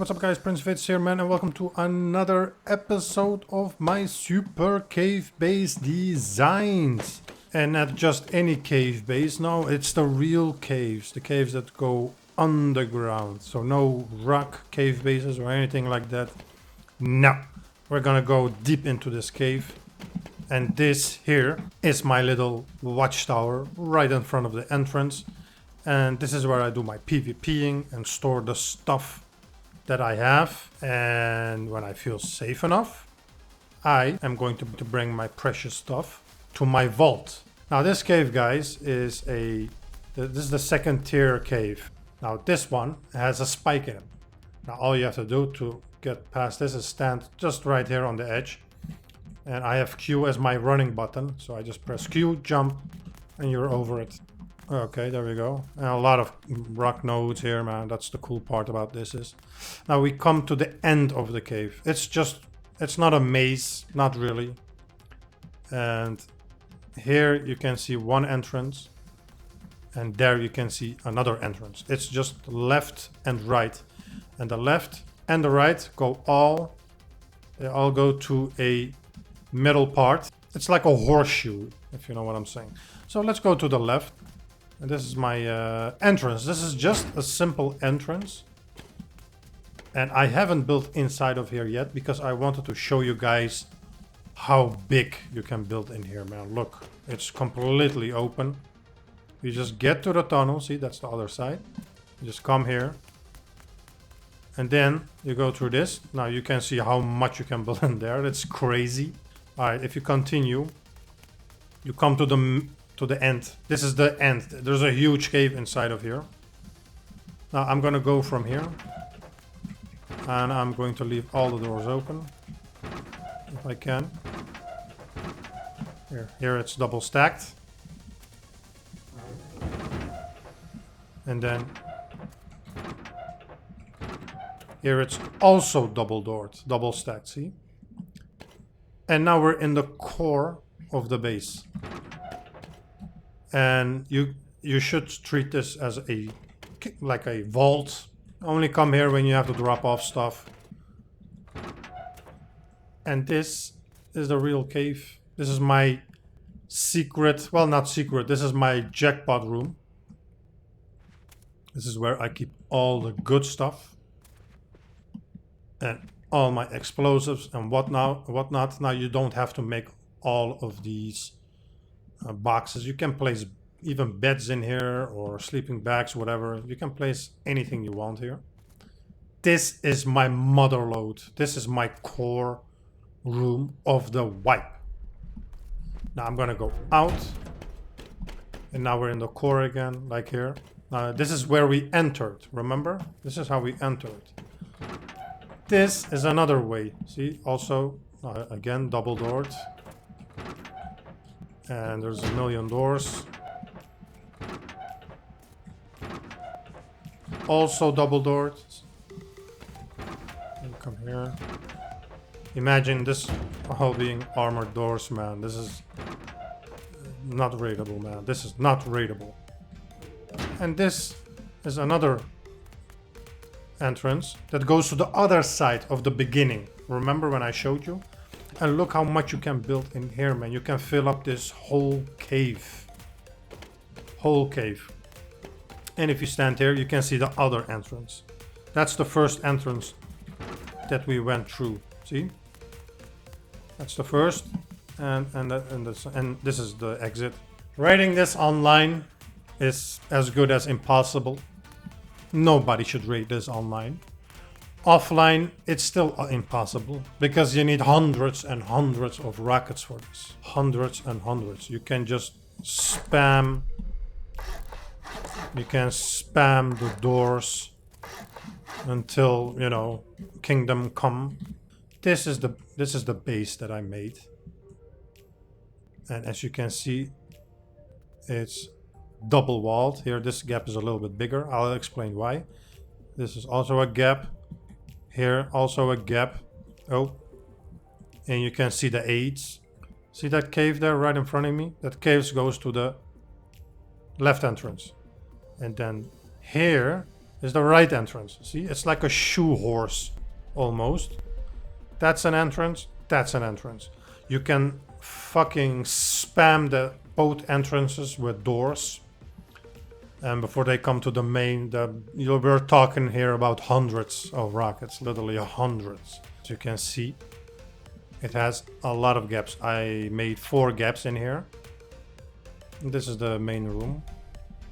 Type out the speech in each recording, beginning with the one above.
What's up guys, PrinceVidz here man, and welcome to another episode of my super cave base designs. And not just any cave base, no, it's the real caves, the caves that go underground. So no rock cave bases or anything like that. No, we're gonna go deep into this cave. And this here is my little watchtower right in front of the entrance. And this is where I do my PvPing and store the stuff that I have. And when I feel safe enough, I am going to bring my precious stuff to my vault. Now this cave, guys, this is the second tier cave. Now this one has a spike in it. Now all you have to do to get past this is stand just right here on the edge. And I have Q as my running button. So I just press Q, jump, and you're over it. Okay, there we go. And a lot of rock nodes here, man. That's the cool part about this is. Now we come to the end of the cave. It's not a maze, not really. And here you can see one entrance. And there you can see another entrance. It's just left and right. And the left and the right they all go to a middle part. It's like a horseshoe, if you know what I'm saying. So let's go to the left. And this is my entrance. This is just a simple entrance. And I haven't built inside of here yet because I wanted to show you guys how big you can build in here, man. Look, it's completely open. You just get to the tunnel. See, that's the other side. You just come here. And then you go through this. Now you can see how much you can build in there. It's crazy. All right, if you continue, you come to the end. This is the end. There's a huge cave inside of here. Now I'm gonna go from here. And I'm going to leave all the doors open. If I can. Here it's double stacked. And then here it's also double stacked, see? And now we're in the core of the base. And you should treat this as like a vault. Only come here when you have to drop off stuff. And this is the real cave. This is my secret, well, not secret, this is my jackpot room. This is where I keep all the good stuff. And all my explosives and whatnot. Now you don't have to make all of these boxes. You can place even beds in here or sleeping bags, whatever. You can place anything you want here. This is my mother load. This is my core room of the wipe. Now I'm gonna go out. And now we're in the core again, like here. This is where we entered, remember? This is how we entered. This is another way. See, also, again, double doored. And there's a million doors. Also double doored. Come here. Imagine this all being armored doors, man. This is not raidable, man. This is not raidable. And this is another entrance that goes to the other side of the beginning. Remember when I showed you? And look how much you can build in here, man. You can fill up this whole cave. Whole cave. And if you stand here, you can see the other entrance. That's the first entrance that we went through. See? That's the first. And this is the exit. Raiding this online is as good as impossible. Nobody should raid this online. Offline, it's still impossible because you need hundreds and hundreds of rockets for this. Hundreds and hundreds. You can just spam. You can spam the doors until, you know, kingdom come. This is the base that I made. And as you can see, it's double walled. Here this gap is a little bit bigger. I'll explain why. This is also a gap. Here also a gap. Oh, and you can see the aids. See that cave there right in front of me? That cave goes to the left entrance. And then here is the right entrance. See, it's like a shoe horse almost. That's an entrance. That's an entrance. You can fucking spam the both entrances with doors. And before they come to the main, we're talking here about hundreds of rockets, literally hundreds. As you can see, it has a lot of gaps. I made 4 gaps in here. This is the main room.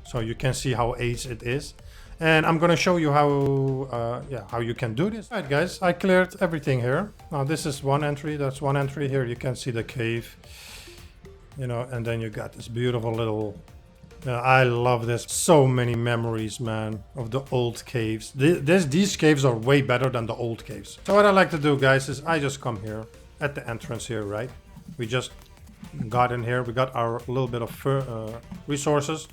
So you can see how ace it is. And I'm gonna show you how you can do this. Alright guys, I cleared everything here. Now this is one entry, that's one entry here. You can see the cave, you know, and then you got this beautiful little, I love this. So many memories, man, of the old caves. These caves are way better than the old caves. So what I like to do, guys, is I just come here at the entrance here, right? We just got in here, we got our little bit of resources.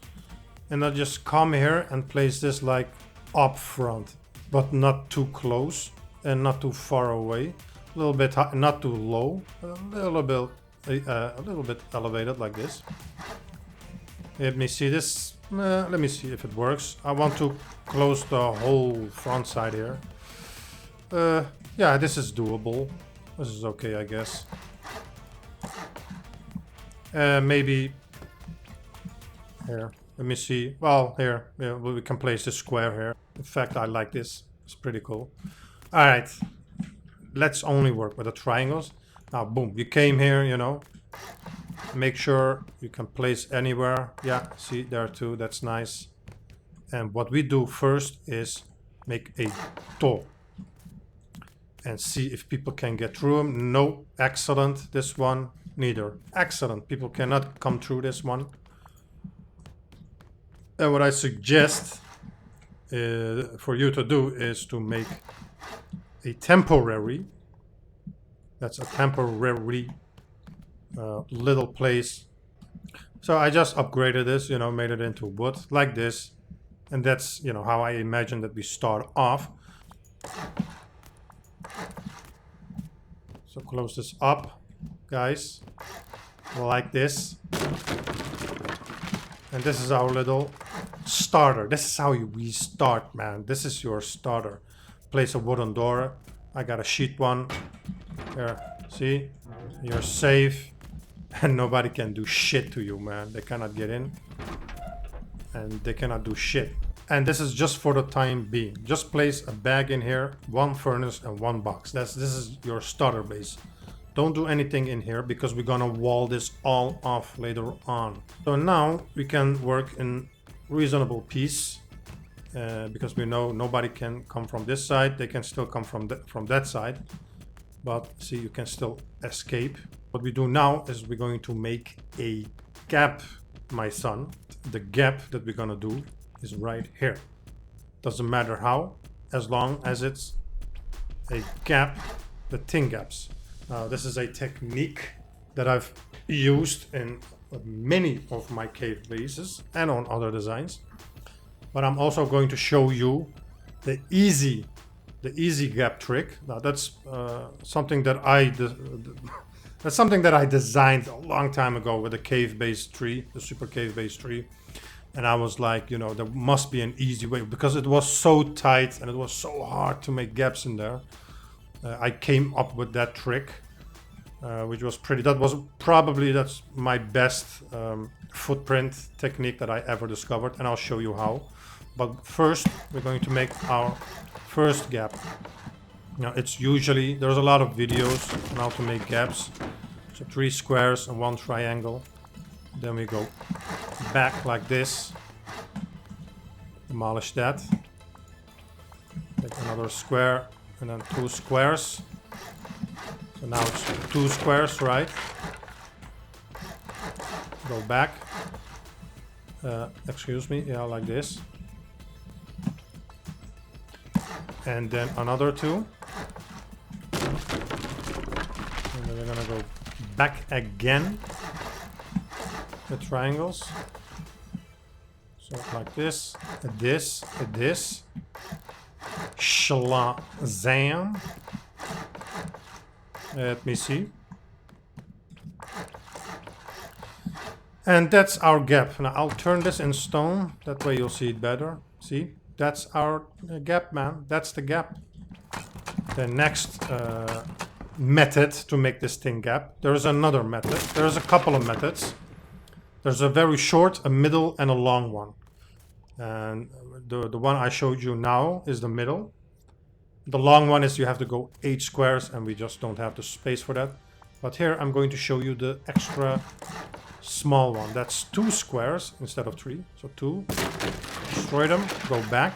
And I just come here and place this like up front, but not too close and not too far away. A little bit high, not too low, a little bit elevated like this. Let me see this. Let me see if it works. I want to close the whole front side here. Yeah, this is doable. This is okay, I guess. Maybe here. Let me see. Well, here, yeah, we can place this square here. In fact, I like this. It's pretty cool. All right. Let's only work with the triangles. Now, boom. You came here, you know. Make sure you can place anywhere. Yeah, see, there too. That's nice. And what we do first is make a door. And see if people can get through them. No. Excellent. This one, neither. Excellent. People cannot come through this one. And what I suggest for you to do is to make a temporary, that's a temporary little place. So I just upgraded this, you know, made it into wood like this. And that's, you know, how I imagine that we start off. So close this up, guys, like this. And this is our little starter. This is how we start, man. This is your starter. Place a wooden door. I got a sheet one. Here, see? You're safe. And nobody can do shit to you, man. They cannot get in. And they cannot do shit. And this is just for the time being. Just place a bag in here, 1 furnace and 1 box. This is your starter base. Don't do anything in here because we're gonna wall this all off later on. So now we can work in reasonable peace because we know nobody can come from this side. They can still come from that side. But see, you can still escape. What we do now is we're going to make a gap, my son. The gap that we're gonna do is right here. Doesn't matter how, as long as it's a gap, the thin gaps. This is a technique that I've used in many of my cave bases and on other designs. But I'm also going to show you the easy gap trick. Now that's something that I designed a long time ago with the cave base tree, the super cave base tree. And I was like, you know, there must be an easy way because it was so tight and it was so hard to make gaps in there. I came up with that trick, which was that's my best footprint technique that I ever discovered, and I'll show you how. But first, we're going to make our first gap. Now, there's a lot of videos on how to make gaps. So 3 squares and 1 triangle. Then we go back like this. Demolish that. Take another square. And then 2 squares. So now it's 2 squares, right? Go back. Excuse me, yeah, like this. And then another 2. And then we're gonna go back again. The triangles. So like this, this. Shlazam. Let me see. And that's our gap. Now I'll turn this in stone. That way you'll see it better. See? That's our gap, man. That's the gap. The next method to make this thing gap. There's another method. There's a couple of methods. There's a very short, a middle, and a long one. And the one I showed you now is the middle. The long one is you have to go 8 squares, and we just don't have the space for that. But here I'm going to show you the extra small one. That's 2 squares instead of 3. So 2. Destroy them. Go back.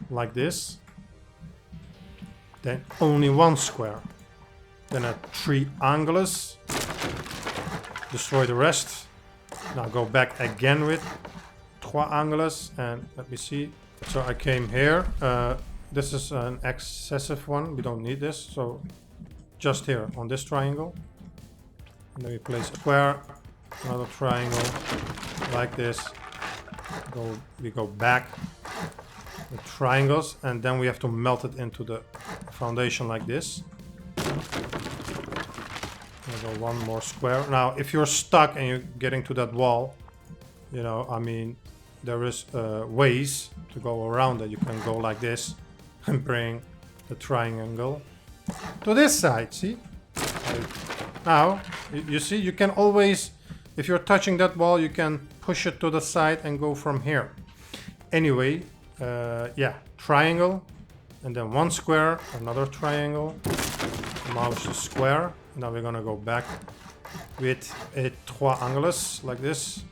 Like this. Then only 1 square. Then a triangulus. Destroy the rest. Now go back again with triangulus. And let me see. So I came here. This is an excessive one. We don't need this. So just here on this triangle. And then we place a square. Another triangle. Like this. We go back. The triangles, and then we have to melt it into the foundation like this. Go 1 more square. Now if you're stuck and you're getting to that wall, you know, I mean, there is ways to go around it. You can go like this and bring the triangle to this side, see? Now you see, you can always, if you're touching that wall, you can push it to the side and go from here. Anyway, yeah, triangle, and then 1 square, another triangle, mouse the square. Now we're gonna go back with a triangulus like this,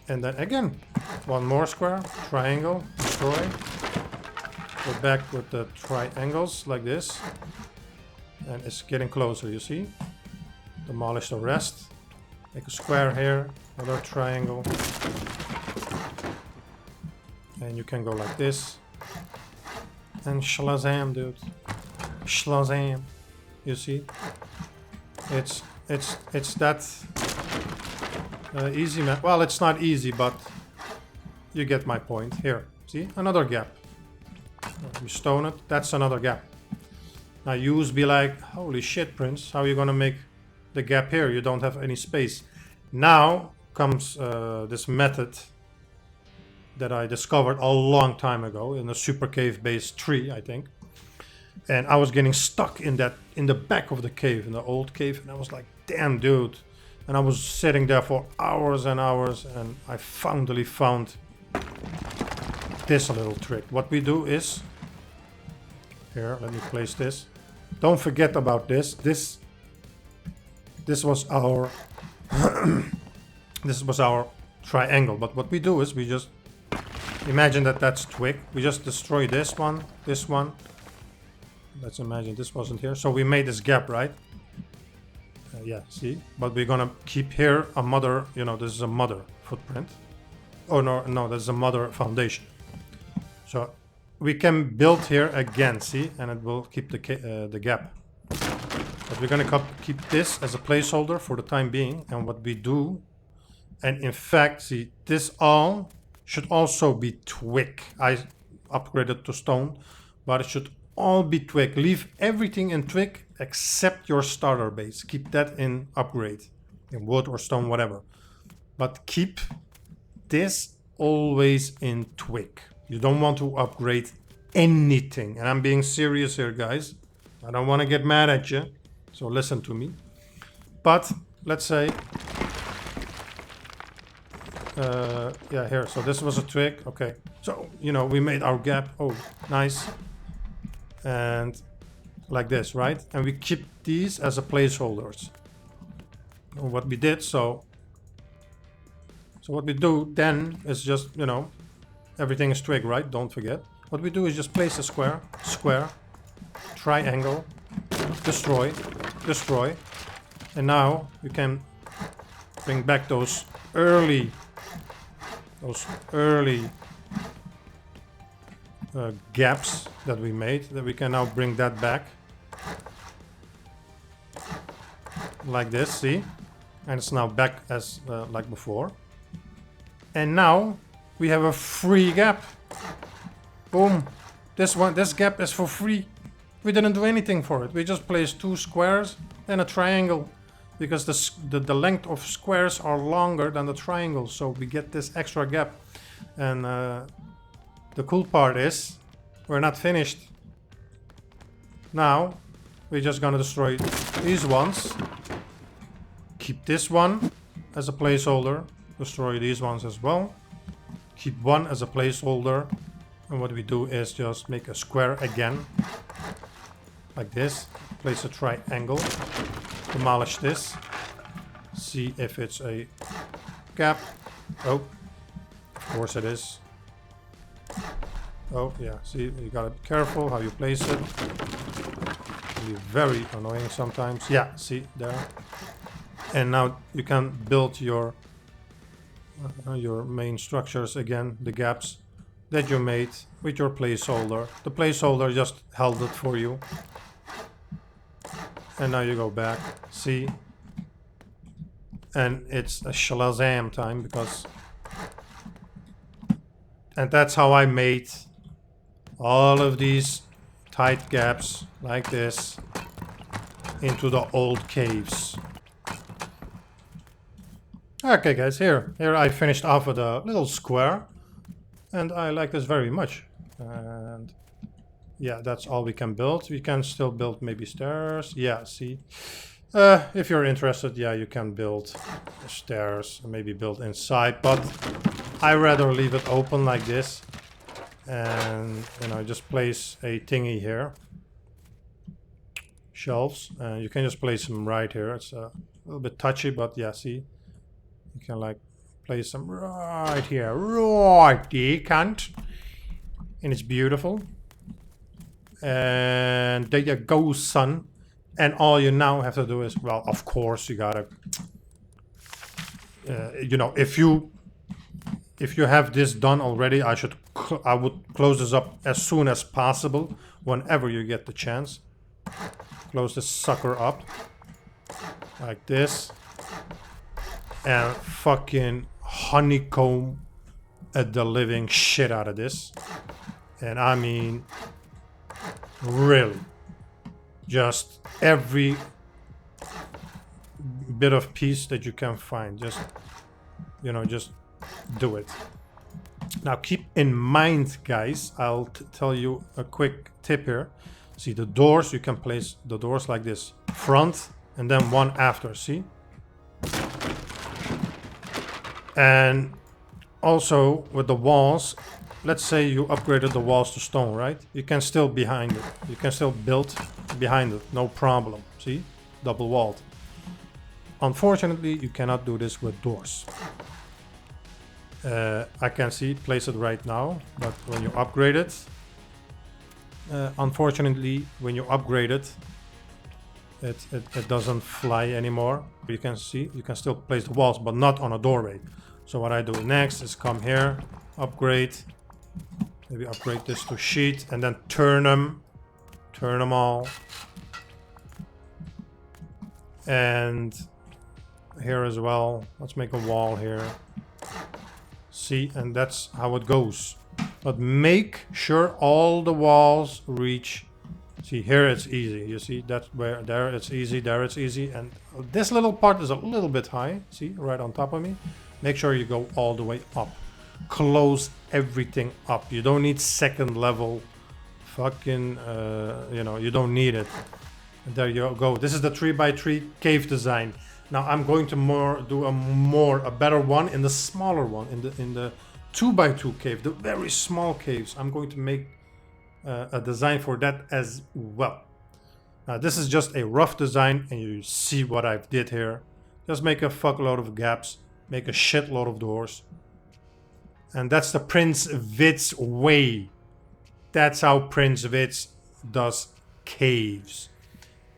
and then again 1 more square, triangle, destroy. Go back with the triangles like this, and it's getting closer, you see. Demolish the rest. Make a square here, another triangle. And you can go like this. And shlazam, dude. Shlazam. You see? It's that easy, man. Well, it's not easy, but you get my point. Here, see? Another gap. You stone it. That's another gap. Now you be like, holy shit, Prince. How are you gonna make the gap here? You don't have any space. Now comes this method that I discovered a long time ago in the Super Cave Base 3, I think. And I was getting stuck in the back of the cave, in the old cave, and I was like, damn, dude. And I was sitting there for hours and hours, and I finally found this little trick. What we do is, here, let me place this. Don't forget about this. This was our this was our triangle. But what we do is we just imagine that that's twig. We just destroy this one, this one. Let's imagine this wasn't here. So we made this gap, right? Yeah, see? But we're gonna keep here a mother, you know, this is a mother footprint. Oh, no, this is a mother foundation. So we can build here again, see? And it will keep the gap. But we're gonna keep this as a placeholder for the time being. And what we do, and in fact, see, this all should also be twig. I upgraded to stone, but it should all be twig. Leave everything in twig except your starter base. Keep that in upgrade, in wood or stone, whatever. But keep this always in twig. You don't want to upgrade anything. And I'm being serious here, guys. I don't want to get mad at you, so listen to me. But let's say, yeah, here. So this was a twig. Okay. So, you know, we made our gap. Oh, nice. And like this, right? And we keep these as a placeholders. And what we did, so what we do then is just, you know, everything is twig, right? Don't forget. What we do is just place a square, triangle, destroy, and now you can bring back those early gaps that we made, that we can now bring that back like this, see? And it's now back as like before. And now we have a free gap. Boom. This gap is for free. We didn't do anything for it. We just placed 2 squares and a triangle, because the length of squares are longer than the triangles, so we get this extra gap. And the cool part is we're not finished. Now we're just gonna destroy these ones. Keep this one as a placeholder. Destroy these ones as well. Keep one as a placeholder. And what we do is just make a square again. Like this. Place a triangle. Demolish this. See if it's a gap. Oh, of course it is. Oh yeah, see, you gotta be careful how you place it. It can be very annoying sometimes. Yeah, see, there. And now you can build your main structures again, the gaps that you made with your placeholder. The placeholder just held it for you. And now you go back, see? And it's a Shazam time because... And that's how I made all of these tight gaps like this into the old caves. Okay guys, here I finished off with a little square. And I like this very much. And yeah, that's all we can build. We can still build maybe stairs. Yeah, see. If you're interested, yeah, you can build stairs, maybe build inside, but I rather leave it open like this. And, you know, just place a thingy here. Shelves. And you can just place them right here. It's a little bit touchy, but yeah, see. You can like place them right here. Right there, cunt. And it's beautiful. And there you go, son. And all you now have to do is, well, of course, you gotta, you know, if you have this done already, I would close this up as soon as possible, whenever you get the chance. Close this sucker up, like this, and fucking honeycomb the living shit out of this. And I mean, really. Just every bit of piece that you can find, just, you know, just do it. Now keep in mind, guys, I'll tell you a quick tip here. See, the doors, you can place the doors like this, front and then one after, see? And also with the walls, let's say you upgraded the walls to stone, right? You can still behind it. You can still build behind it, no problem. See? Double walled. Unfortunately, you cannot do this with doors. I can see place it right now, but when you upgrade it, unfortunately, when you upgrade it, it doesn't fly anymore. You can see, you can still place the walls, but not on a doorway. So what I do next is come here, upgrade. Maybe upgrade this to sheet and then turn them all. And here as well, let's make a wall here. See, and that's how it goes. But make sure all the walls reach. See, here it's easy. You see, that's where, there it's easy, there it's easy. And this little part is a little bit high. See, right on top of me. Make sure you go all the way up. Close everything up. You don't need second level fucking you know, you don't need it. And there you go. This is the 3x3 cave design. Now I'm going to do a better one in the smaller one, in the 2x2 cave, the very small caves. I'm going to make a design for that as well. Now this is just a rough design, and you see what I did here. Just make a fuckload of gaps, make a shitload of doors. And that's the PrinceVidz way. That's how PrinceVidz does caves.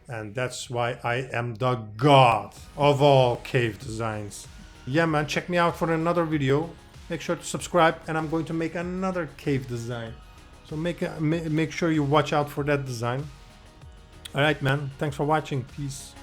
And that's why I am the god of all cave designs. Yeah man, check me out for another video. Make sure to subscribe, and I'm going to make another cave design. So make sure you watch out for that design. Alright man, thanks for watching. Peace.